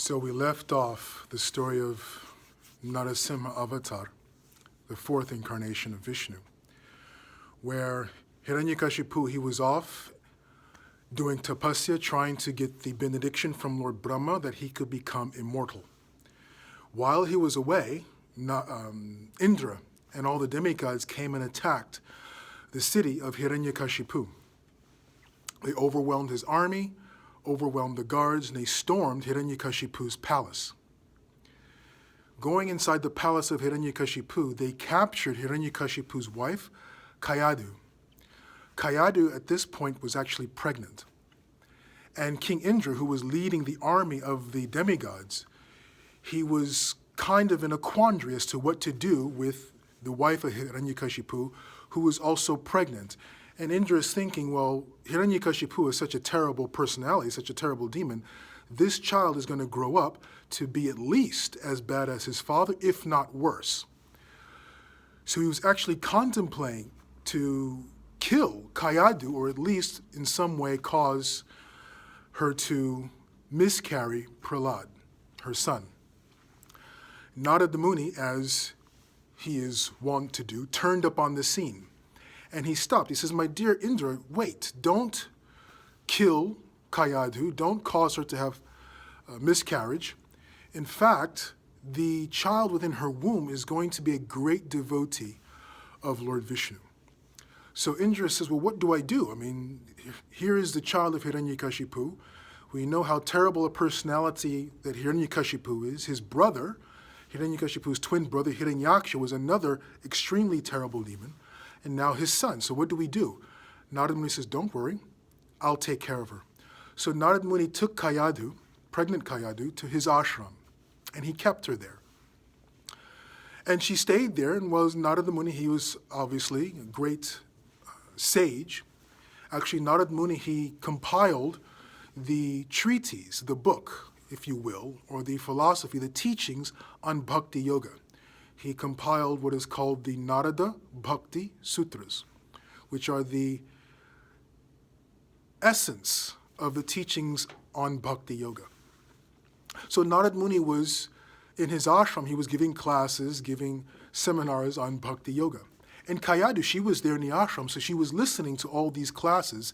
So we left off the story of Narasimha Avatar, the fourth incarnation of Vishnu, where Hiranyakashipu, he was off doing tapasya, trying to get the benediction from Lord Brahma that he could become immortal. While he was away, Indra and all the demigods came and attacked the city of Hiranyakashipu. They overwhelmed his army, overwhelmed the guards, and they stormed Hiranyakashipu's palace. Going inside the palace of Hiranyakashipu, they captured Hiranyakashipu's wife, Kayadu. Kayadu at this point was actually pregnant. And King Indra, who was leading the army of the demigods, he was kind of in a quandary as to what to do with the wife of Hiranyakashipu, who was also pregnant. And Indra is thinking, well, Hiranyakashipu is such a terrible personality, such a terrible demon. This child is going to grow up to be at least as bad as his father, if not worse. So he was actually contemplating to kill Kayadu, or at least in some way cause her to miscarry Prahlad, her son. Narada Muni, as he is wont to do, turned up on the scene. And he stopped. He says, my dear Indra, wait, don't kill Kayadu, don't cause her to have a miscarriage. In fact, the child within her womb is going to be a great devotee of Lord Vishnu. So Indra says, well, what do I do? I mean, here is the child of Hiranyakashipu. We know how terrible a personality that Hiranyakashipu is. His brother, Hiranyakashipu's twin brother, Hiranyaksha, was another extremely terrible demon. And now his son. So what do we do? Narada Muni says, don't worry, I'll take care of her. So Narada Muni took Kayadu, pregnant Kayadu, to his ashram, and he kept her there. And she stayed there, and was Narada Muni, he was obviously a great sage. Actually, Narada Muni, he compiled the treatise, the book, if you will, or the philosophy, the teachings on Bhakti Yoga. He compiled what is called the Narada Bhakti Sutras, which are the essence of the teachings on Bhakti Yoga. So Narada Muni was in his ashram, he was giving classes, giving seminars on Bhakti Yoga. And Kayadu, she was there in the ashram, so she was listening to all these classes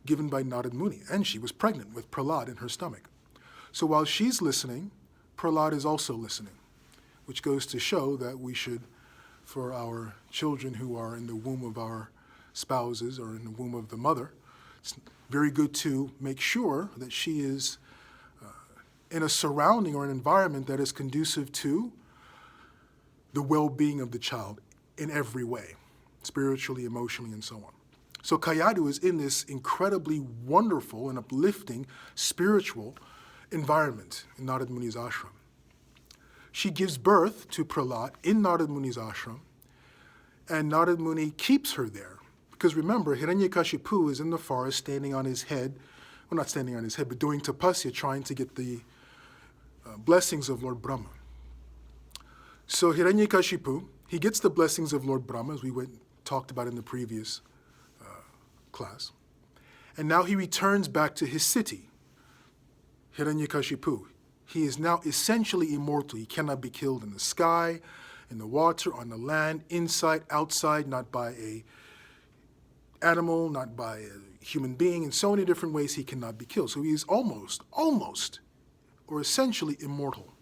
given by Narada Muni, and she was pregnant with Prahlad in her stomach. So while she's listening, Prahlad is also listening, which goes to show that we should, for our children who are in the womb of our spouses or in the womb of the mother, it's very good to make sure that she is in a surrounding or an environment that is conducive to the well-being of the child in every way, spiritually, emotionally, and so on. So Kayadu is in this incredibly wonderful and uplifting spiritual environment in Narada Muni's ashram. She gives birth to Prahlad in Narada Muni's ashram, and Narada Muni keeps her there. Because remember, Hiranyakashipu is in the forest standing on his head, well, not standing on his head, but doing tapasya, trying to get the blessings of Lord Brahma. So Hiranyakashipu, he gets the blessings of Lord Brahma, as we talked about in the previous class. And now he returns back to his city, Hiranyakashipu. He is now essentially immortal. He cannot be killed in the sky, in the water, on the land, inside, outside, not by an animal, not by a human being. In so many different ways he cannot be killed. So he is almost, or essentially immortal.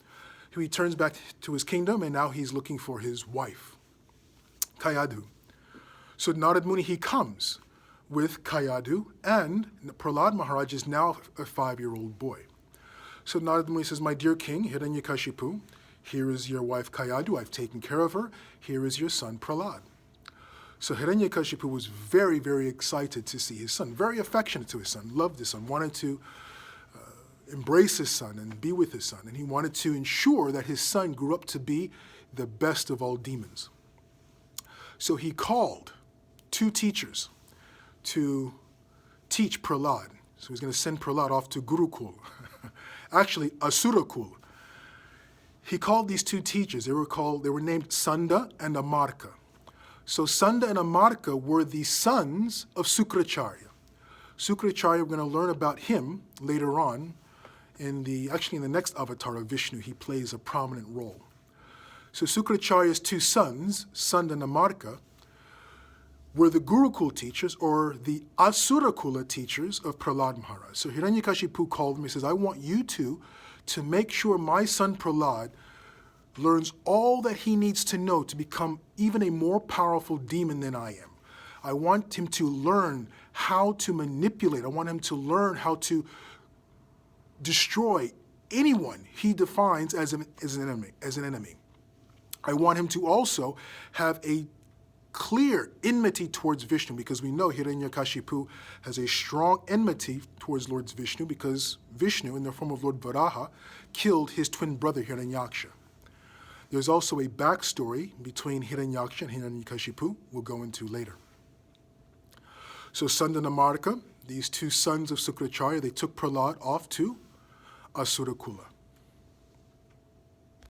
He returns back to his kingdom, and now he's looking for his wife, Kayadu. So Narada Muni, he comes with Kayadu, and Prahlad Maharaj is now a 5-year-old boy. So Narada Muni says, my dear king, Hiranyakashipu, here is your wife Kayadu, I've taken care of her, here is your son Prahlad. So Hiranyakashipu was very, very excited to see his son, very affectionate to his son, loved his son, wanted to embrace his son and be with his son, and he wanted to ensure that his son grew up to be the best of all demons. So he called 2 teachers to teach Prahlad. So he's going to send Prahlad off to Gurukula. Actually, Asurakula. He called these 2 teachers. They were named Sanda and Amarka. So Sanda and Amarka were the sons of Sukracharya. Sukracharya, we're going to learn about him later on in the next avatar of Vishnu, he plays a prominent role. So Sukracharya's two sons, Sanda and Namarka, were the Gurukula teachers or the Asurakula teachers of Prahlad Maharaj. So Hiranyakashipu called him. He says, I want you two to make sure my son Prahlad learns all that he needs to know to become even a more powerful demon than I am. I want him to learn how to manipulate. I want him to learn how to destroy anyone he defines as an enemy. I want him to also have a clear enmity towards Vishnu, because we know Hiranyakashipu has a strong enmity towards Lord Vishnu, because Vishnu, in the form of Lord Varaha, killed his twin brother Hiranyaksha. There's also a backstory between Hiranyaksha and Hiranyakashipu we'll go into later. So Sanda and Namarka, these two sons of Sukracharya, they took Prahlad off to Asurakula.